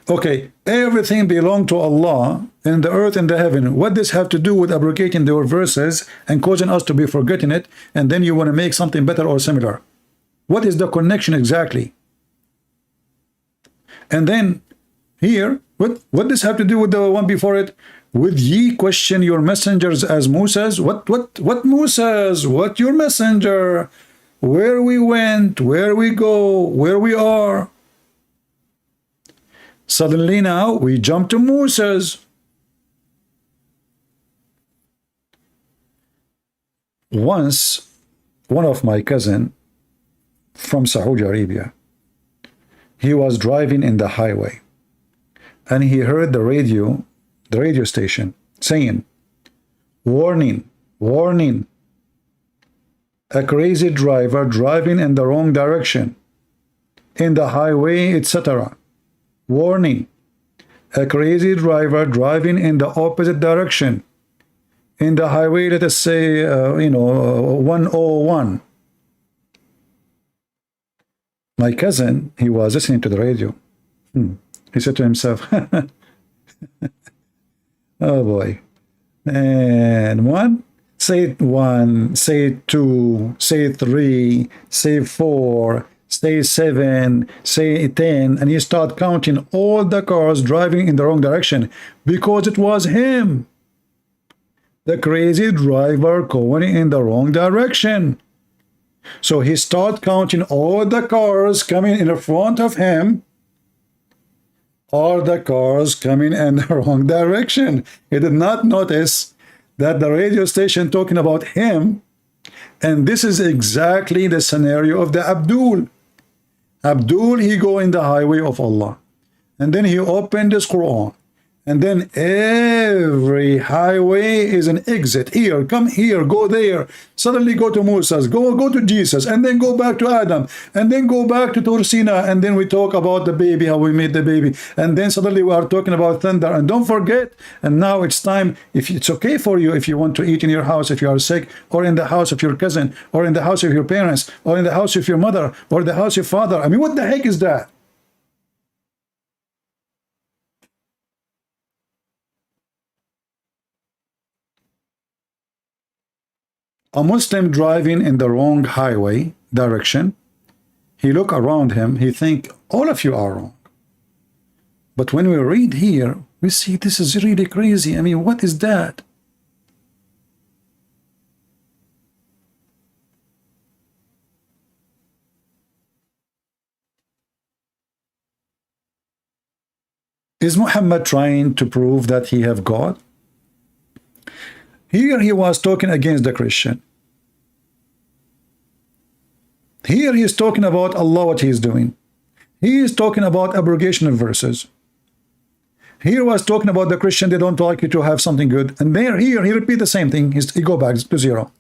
Okay, everything belongs to Allah in the earth and the heaven. What does have to do with abrogating their verses and causing us to be forgetting it, and then you want to make something better or similar? What is the connection exactly? And then here, what does have to do with the one before it? Would ye question your messengers as Moses? What Moses? What your messenger? Where we went, where we go, where we are. Suddenly now we jump to Moses. Once, one of my cousin from Saudi Arabia, he was driving in the highway, and he heard the radio station saying, warning, warning, a crazy driver driving in the wrong direction, in the highway, etc. Warning, a crazy driver driving in the opposite direction, in the highway, let us say, 101. My cousin, he was listening to the radio. He said to himself, oh boy. And one, say it 1, say it 2, say it 3, say 4, say 7, say 10, and he start counting all the cars driving in the wrong direction because it was him, the crazy driver, going in the wrong direction. So he start counting all the cars coming in front of him. All the cars coming in the wrong direction. He did not notice that the radio station talking about him, and this is exactly the scenario of the Abdul. Abdul, he go in the highway of Allah, and then he opened his Quran, and then every highway is an exit. Here, come here, go there. Suddenly go to Moses, go to Jesus, and then go back to Adam, and then go back to Tursina, and then we talk about the baby, how we made the baby, and then suddenly we are talking about thunder. And don't forget, and now it's time, if it's okay for you, if you want to eat in your house, if you are sick, or in the house of your cousin, or in the house of your parents, or in the house of your mother, or the house of your father. I mean, what the heck is that? A Muslim driving in the wrong highway direction, he look around him, he think, all of you are wrong. But when we read here, we see this is really crazy. I mean, what is that? Is Muhammad trying to prove that he have God? Here he was talking against the Christian. Here he is talking about Allah, what he is doing. He is talking about abrogation of verses. Here was talking about the Christian, they don't like you to have something good. And here he repeat the same thing. He go back to 0.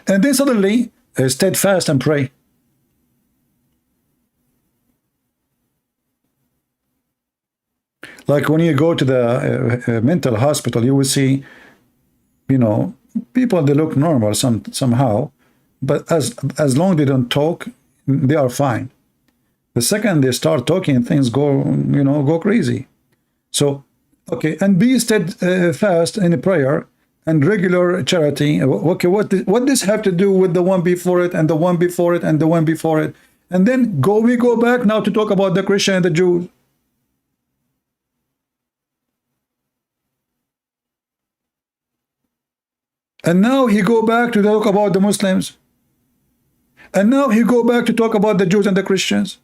And then suddenly, steadfast and pray. Like when you go to the mental hospital, you will see, people, they look normal somehow, but as long as they don't talk, they are fine. The second they start talking, things go crazy. So, okay, and be steadfast in prayer and regular charity. Okay, what does have to do with the one before it and the one before it and the one before it? And then we go back now to talk about the Christian and the Jews. And now he go back to talk about the Muslims. And now he go back to talk about the Jews and the Christians.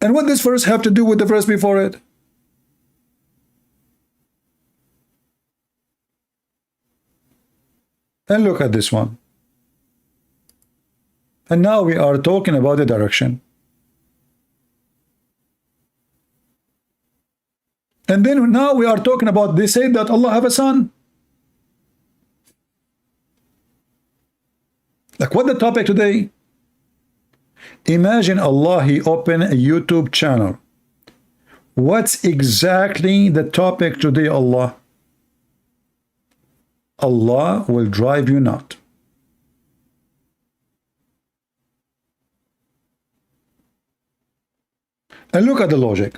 And what does verse have to do with the verse before it? And look at this one. And now we are talking about the direction. And then now we are talking about, they say that Allah have a son. Like what the topic today? Imagine Allah, he open a YouTube channel. What's exactly the topic today, Allah? Allah will drive you not. And look at the logic.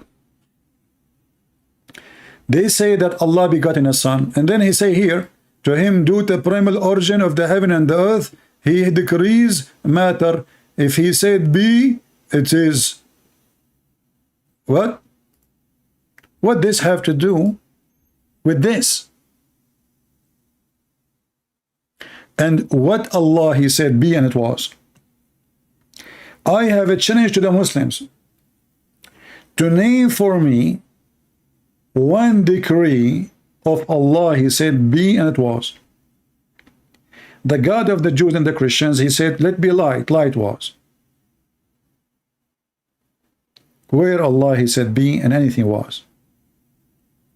They say that Allah begotten a son, and then he say here, to him due to the primal origin of the heaven and the earth, he decrees matter. If he said be, it is. What? What this have to do with this? And what Allah, he said be, and it was. I have a challenge to the Muslims to name for me one decree of Allah, he said be, and it was. The God of the Jews and the Christians, he said let be light, light was. Where Allah, he said be, and anything was.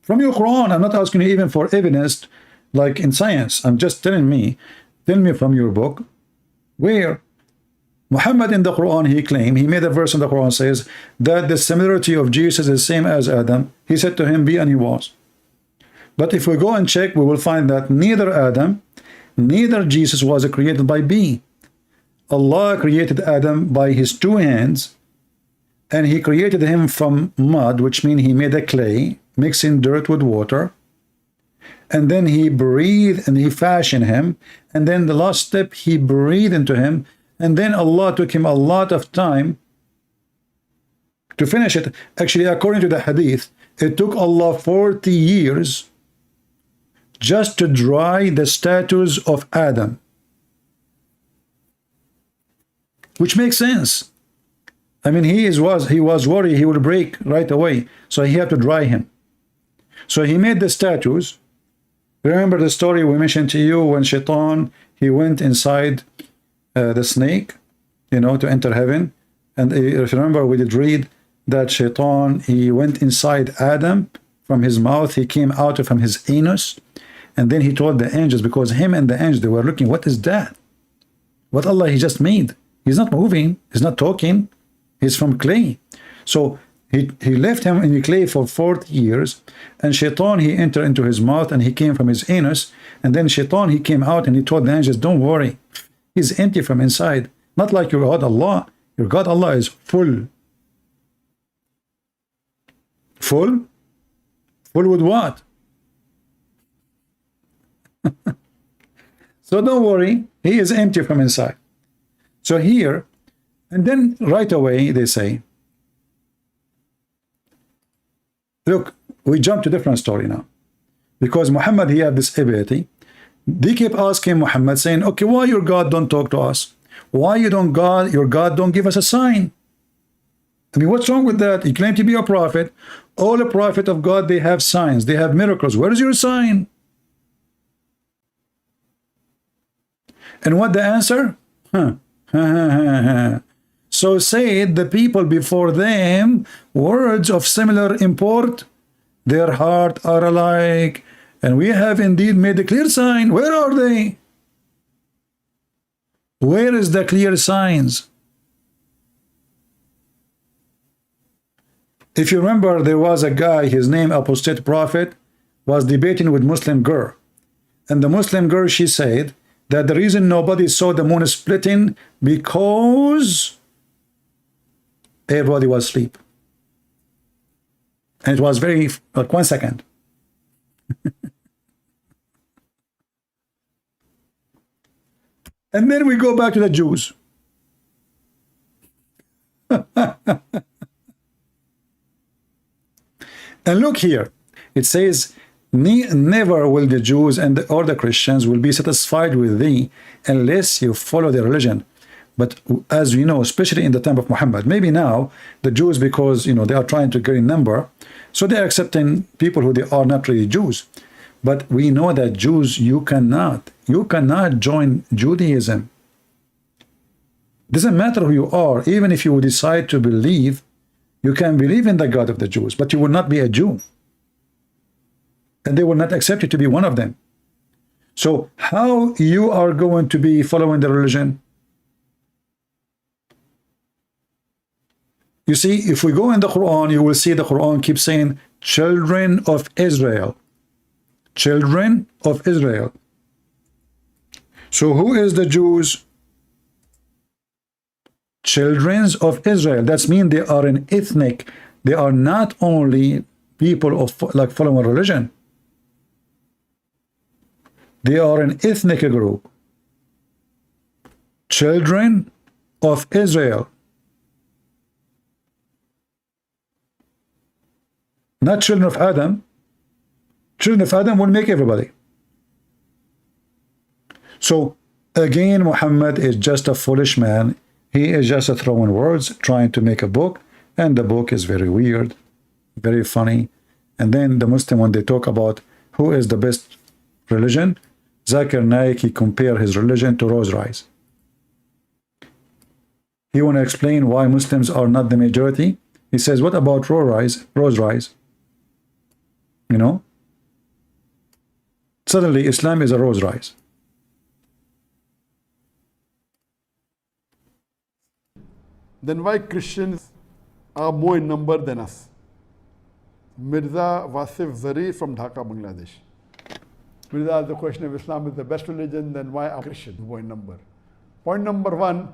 From your Quran, I'm not asking you even for evidence like in science. I'm just telling me, tell me from your book, where Muhammad in the Quran, he claimed, he made a verse in the Quran says that the similarity of Jesus is the same as Adam. He said to him be, and he was. But if we go and check, we will find that neither Adam, neither Jesus was created by be. Allah created Adam by his two hands, and he created him from mud, which means he made a clay, mixing dirt with water, and then he breathed and he fashioned him, and then the last step he breathed into him, and then Allah took him a lot of time to finish it. Actually, according to the hadith, it took Allah 40 years just to dry the statues of Adam, which makes sense. I mean, he was worried he would break right away, so he had to dry him. So he made the statues. Remember the story we mentioned to you when Shaitan, he went inside the snake, to enter heaven. And if you remember, we did read that Shaitan, he went inside Adam from his mouth, he came out from his anus, and then he told the angels, because him and the angels, they were looking, what is that? What Allah he just made? He's not moving, he's not talking, he's from clay. So he left him in the clay for 40 years, and Shaitan, he entered into his mouth, and he came from his anus, and then Shaitan, he came out, and he told the angels, don't worry, he's empty from inside. Not like your God Allah. Your God Allah is full. Full? Full with what? So don't worry, he is empty from inside. So here, and then right away they say, look, we jump to a different story now. Because Muhammad, he had this ability. They keep asking Muhammad, saying, okay, why your God don't talk to us? Why your God don't give us a sign? I mean, what's wrong with that? You claim to be a prophet. All the prophet of God, they have signs, they have miracles. Where is your sign? And what the answer? So said the people before them, words of similar import, their heart are alike, and we have indeed made a clear sign. Where are they? Where is the clear signs? If you remember, there was a guy, his name Apostate Prophet, was debating with Muslim girl. And the Muslim girl, she said that the reason nobody saw the moon splitting because everybody was asleep. And it was very, like 1 second. And then we go back to the Jews. And look here, it says, never will the Jews or the Christians will be satisfied with thee unless you follow their religion. But as we know, especially in the time of Muhammad, maybe now the Jews, because they are trying to gain number, so they're accepting people who they are not really Jews. But we know that Jews, you cannot join Judaism. Doesn't matter who you are, even if you decide to believe, you can believe in the God of the Jews, but you will not be a Jew. And they will not accept you to be one of them. So how you are going to be following the religion? You see, if we go in the Quran, you will see the Quran keeps saying, children of Israel. Children of Israel. So who is the Jews? Children of Israel. That means they are an ethnic They are not only people of like following religion. They are an ethnic group. Children of Israel. Not children of Adam. Children of Adam will make everybody. So again, Muhammad is just a foolish man. He is just throwing words, trying to make a book, and the book is very weird, very funny. And then the Muslim, when they talk about who is the best religion, Zakir Naik, he compare his religion to Rose Rise. He want to explain why Muslims are not the majority. He says, what about Rose Rise? You know? Suddenly, Islam is a Rose Rise. Then why Christians are more in number than us? Mirza Wasif Zari from Dhaka, Bangladesh. Mirza asked the question, if Islam is the best religion, then why are Christians more in number? Point number one,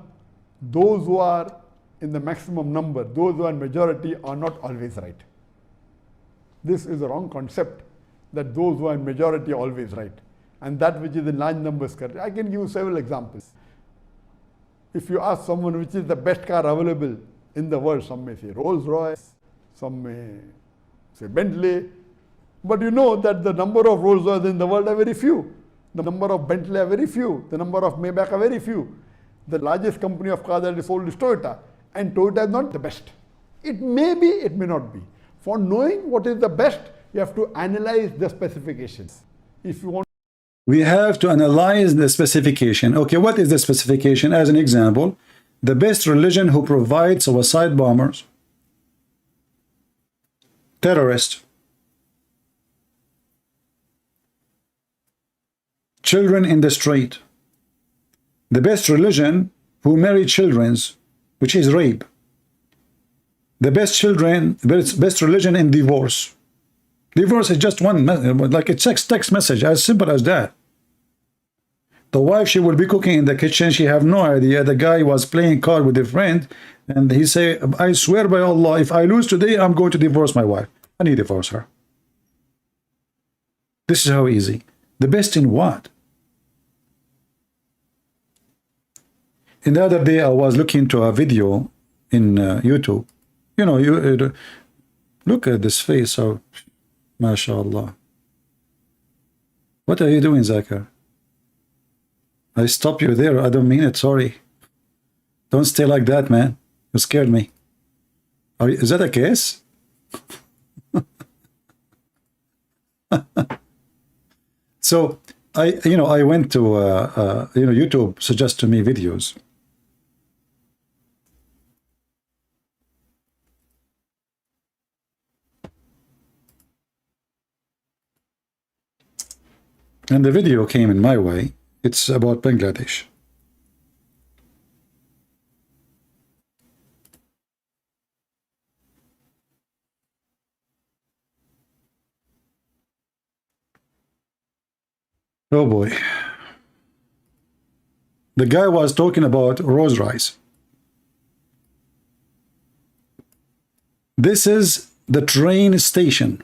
those who are in the maximum number, those who are in majority are not always right. This is a wrong concept, that those who are in majority are always right. And that which is in large numbers correct. I can give you several examples. If you ask someone which is the best car available in the world, some may say Rolls Royce, some may say Bentley, but you know that the number of Rolls Royce in the world are very few. The number of Bentley are very few. The number of Maybach are very few. The largest company of cars that is sold is Toyota, and Toyota is not the best. It may be, it may not be. For knowing what is the best, you have to analyze the specifications. If you want, we have to analyze the specification. Okay, what is the specification? As an example, the best religion who provides suicide bombers, terrorists, children in the street. The best religion who marry children, which is rape. The best religion in divorce. Divorce is just one, like a text message, as simple as that. The wife, she will be cooking in the kitchen, she have no idea. The guy was playing card with a friend, and he say, I swear by Allah, if I lose today, I'm going to divorce my wife. And he divorce her. This is how easy. The best in what? And the other day, I was looking to a video in YouTube. You know, you look at this face of, MashaAllah. What are you doing, Zakir? I stop you there. I don't mean it. Sorry. Don't stay like that, man. You scared me. Is that a case? So I went to YouTube suggest to me videos. And the video came in my way. It's about Bangladesh. Oh boy. The guy was talking about Rose Rise. This is the train station.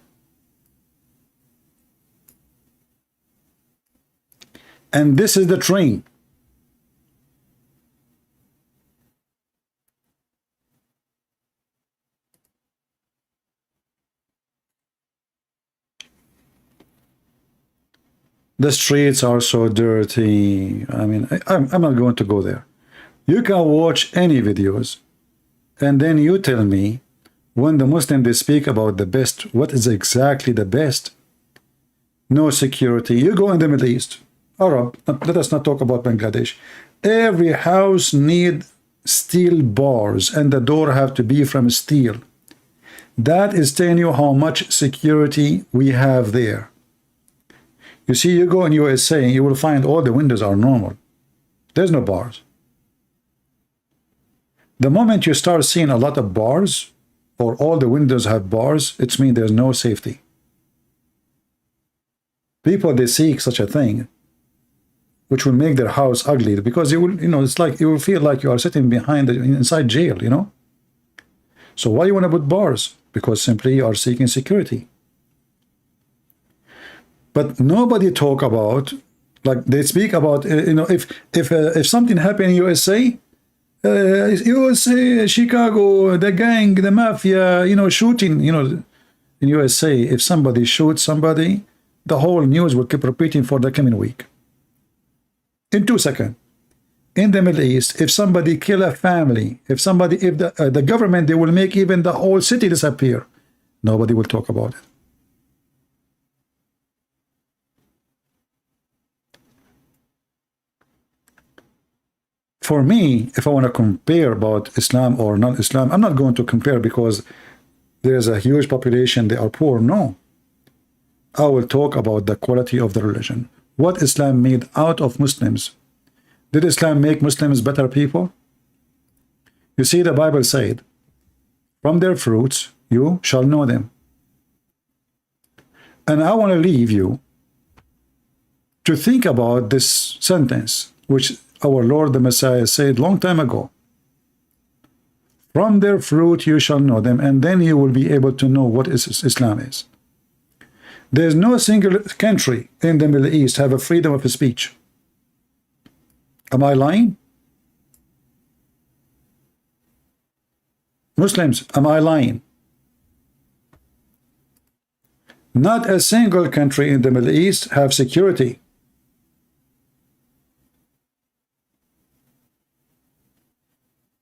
And this is the train. The streets are so dirty. I mean, I'm not going to go there. You can watch any videos, and then you tell me, when the Muslims, they speak about the best, what is exactly the best? No security. You go in the Middle East. Arab, let us not talk about Bangladesh. Every house need steel bars, and the door have to be from steel. That is telling you how much security we have there. You see, you go in USA, you will find all the windows are normal. There's no bars. The moment you start seeing a lot of bars, or all the windows have bars, it means there's no safety. People, they seek such a thing, which will make their house ugly, because you will, it's like you will feel like you are sitting inside jail, So why you want to put bars? Because simply you are seeking security. But nobody talk about, like they speak about, if something happened in USA, USA, Chicago, the gang, the mafia, shooting, in USA, if somebody shoots somebody, the whole news will keep repeating for the coming week. In 2 seconds. In the Middle East, if somebody kill a family, if the government, they will make even the whole city disappear. Nobody will talk about it. For me, if I want to compare about Islam or non-Islam, I'm not going to compare because there's a huge population, they are poor. No. I will talk about the quality of the religion. What Islam made out of Muslims. Did Islam make Muslims better people? You see, the Bible said, from their fruits you shall know them. And I want to leave you to think about this sentence, which our Lord the Messiah said long time ago. From their fruit you shall know them, and then you will be able to know what Islam is. There's no single country in the Middle East have a freedom of speech. Am I lying? Muslims, am I lying? Not a single country in the Middle East have security.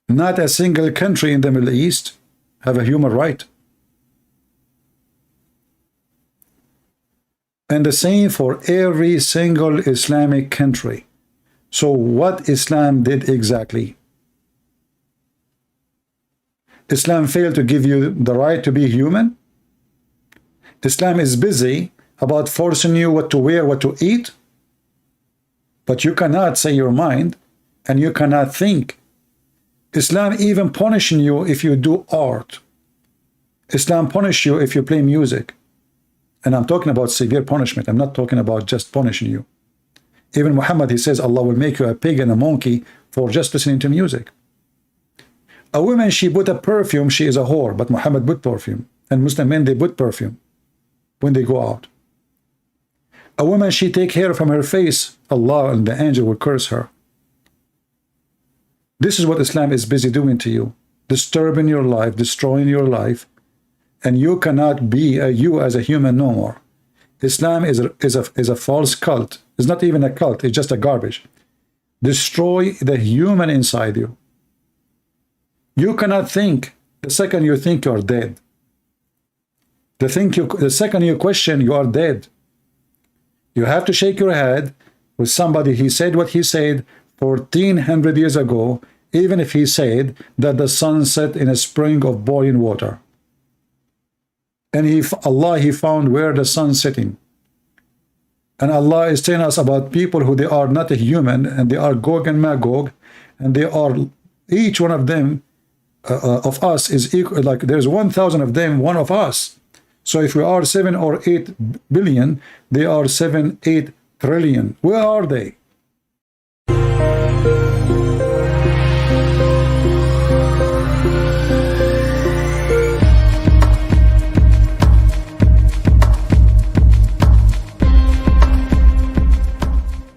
Not a single country in the Middle East have a human right. And the same for every single Islamic country. So what Islam did exactly? Islam failed to give you the right to be human? Islam is busy about forcing you what to wear, what to eat, but you cannot say your mind and you cannot think. Islam even punishing you if you do art. Islam punish you if you play music. And I'm talking about severe punishment. I'm not talking about just punishing you. Even Muhammad, he says, Allah will make you a pig and a monkey for just listening to music. A woman, she put a perfume, she is a whore, but Muhammad put perfume. And Muslim men, they put perfume when they go out. A woman, she take hair from her face, Allah and the angel will curse her. This is what Islam is busy doing to you, disturbing your life, destroying your life, and you cannot be you as a human no more. Islam is a false cult. It's not even a cult, it's just a garbage. Destroy the human inside you. You cannot think. The second you think, you are dead. The second you question, you are dead. You have to shake your head with somebody, he said what he said 1400 years ago, even if he said that the sun set in a spring of boiling water. And Allah, he found where the sun setting. And Allah is telling us about people who they are not a human, and they are Gog and Magog, and they are, each one of them, of us is equal, like there's 1,000 of them, one of us. So if we are 7 or 8 billion, they are 7, 8 trillion. Where are they?